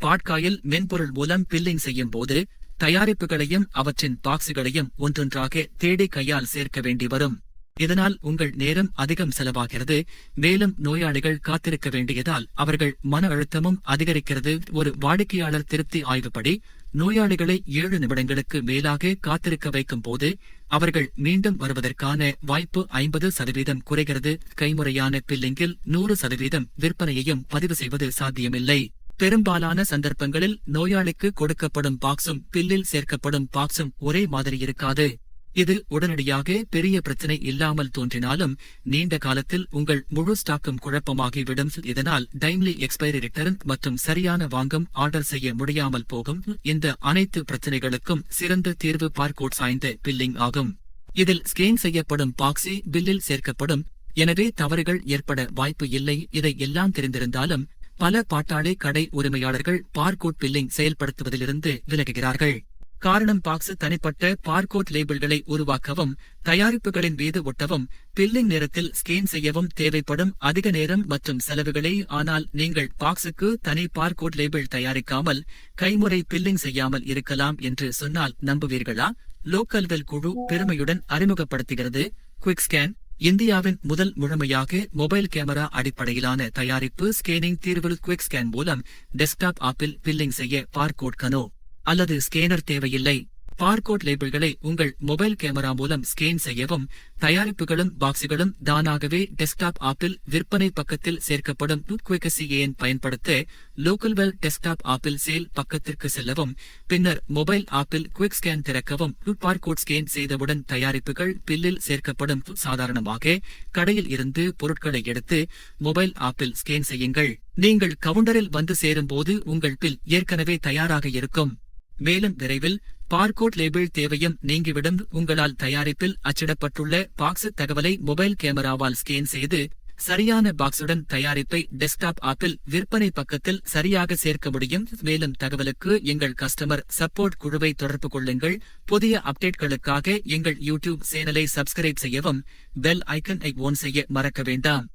பாட்காயில் மென்பொருள் மூலம் பில்லிங் செய்யும் போது தயாரிப்புகளையும் அவற்றின் பாக்ஸுகளையும் ஒன்றொன்றாக தேடி கையால் சேர்க்க வேண்டி வரும். இதனால் உங்கள் நேரம் அதிகம் செலவாகிறது. மேலும் நோயாளிகள் காத்திருக்க வேண்டியதால் அவர்கள் மன அழுத்தமும் அதிகரிக்கிறது. ஒரு வாடிக்கையாளர் திருப்தி ஆய்வுப்படி நோயாளிகளை 7 நிமிடங்களுக்கு மேலாக காத்திருக்க வைக்கும் போது அவர்கள் மீண்டும் வருவதற்கான வாய்ப்பு 50% குறைகிறது. கைமுறையான பில்லிங்கில் 100% விற்பனையையும் பதிவு செய்வது சாத்தியமில்லை. பெரும்பாலான சந்தர்ப்பங்களில் நோயாளிக்கு கொடுக்கப்படும் பாக்ஸும் பில்லில் சேர்க்கப்படும் பாக்ஸும் ஒரே மாதிரி இருக்காது. இது உடனடியாக பெரிய பிரச்சனை இல்லாமல் தோன்றினாலும் நீண்ட காலத்தில் உங்கள் முழு ஸ்டாக்கும் குழப்பமாகிவிடும். இதனால் டைம்லி எக்ஸ்பைரி ரிட்டர்ன் மற்றும் சரியான வாங்கும் ஆர்டர் செய்ய முடியாமல் போகும். இந்த அனைத்து பிரச்சனைகளுக்கும் சிறந்த தீர்வு பார்கோட் சாய்ந்த பில்லிங் ஆகும். இதில் ஸ்கேன் செய்யப்படும் பாக்ஸி பில்லில் சேர்க்கப்படும். எனவே தவறுகள் ஏற்பட வாய்ப்பு இல்லை. இதை எல்லாம் தெரிந்திருந்தாலும் பல பாட்டாளி கடை உரிமையாளர்கள் பார்கோட் பில்லிங் செயல்படுத்துவதிலிருந்து விலகுகிறார்கள். காரணம், பாக்ஸ் தனிப்பட்ட பார்கோட் லேபிள்களை உருவாக்கவும் தயாரிப்புகளின் மீது ஒட்டவும் பில்லிங் நேரத்தில் ஸ்கேன் செய்யவும் தேவைப்படும் அதிக நேரம் மற்றும் செலவுகளே. ஆனால் நீங்கள் பாக்ஸுக்கு தனி பார்கோட் லேபிள் தயாரிக்காமல் கைமுறை பில்லிங் செய்யாமல் இருக்கலாம் என்று சொன்னால் நம்புவீர்களா? லோக்கல்வெல் குழு பெருமையுடன் அறிமுகப்படுத்துகிறது குவிக் ஸ்கேன். இந்தியாவின் முதல் முழுமையாக மொபைல் கேமரா அடிப்படையிலான தயாரிப்பு ஸ்கேனிங் தீர்வு. குவிக் ஸ்கேன் மூலம் டெஸ்க்டாப் ஆப்பில் பில்லிங் செய்ய பார்கோட் கனோ அல்லது ஸ்கேனர் தேவையில்லை. பார்கோட் லேபிள்களை உங்கள் மொபைல் கேமரா மூலம் ஸ்கேன் செய்யவும் தயாரிப்புகளும் பாக்ஸுகளும் தானாகவே டெஸ்க்டாப் ஆப்பில் விற்பனை பக்கத்தில் சேர்க்கப்படும். குவிக் ஸ்கேன் பயன்படுத்த லோக்கல்வெல் டெஸ்க்டாப் ஆப்பில் சேல் பக்கத்திற்கு செல்லவும் பின்னர் மொபைல் ஆப்பில் குவிக் ஸ்கேன் திறக்கவும். பார்கோட் ஸ்கேன் செய்தவுடன் தயாரிப்புகள் பில்லில் சேர்க்கப்படும். சாதாரணமாக கடையில் இருந்து பொருட்களை எடுத்து மொபைல் ஆப்பில் ஸ்கேன் செய்யுங்கள். நீங்கள் கவுண்டரில் வந்து சேரும் போது உங்கள் பில் ஏற்கனவே தயாராக இருக்கும். மேலும் விரைவில் பார்கோட் லேபிள் தேவையும் நீங்கிவிடும். உங்களால் தயாரிப்பில் அச்சிடப்பட்டுள்ள பாக்ஸ் தகவலை மொபைல் கேமராவால் ஸ்கேன் செய்து சரியான பாக்ஸுடன் தயாரிப்பை டெஸ்க்டாப் ஆப்பில் விற்பனை பக்கத்தில் சரியாக சேர்க்க முடியும். மேலும் தகவலுக்கு எங்கள் கஸ்டமர் சப்போர்ட் குழுவை தொடர்பு கொள்ளுங்கள். புதிய அப்டேட்களுக்காக எங்கள் யூடியூப் சேனலை சப்ஸ்கிரைப் செய்யவும் பெல் ஐக்கனை ஓன் செய்ய மறக்க வேண்டாம்.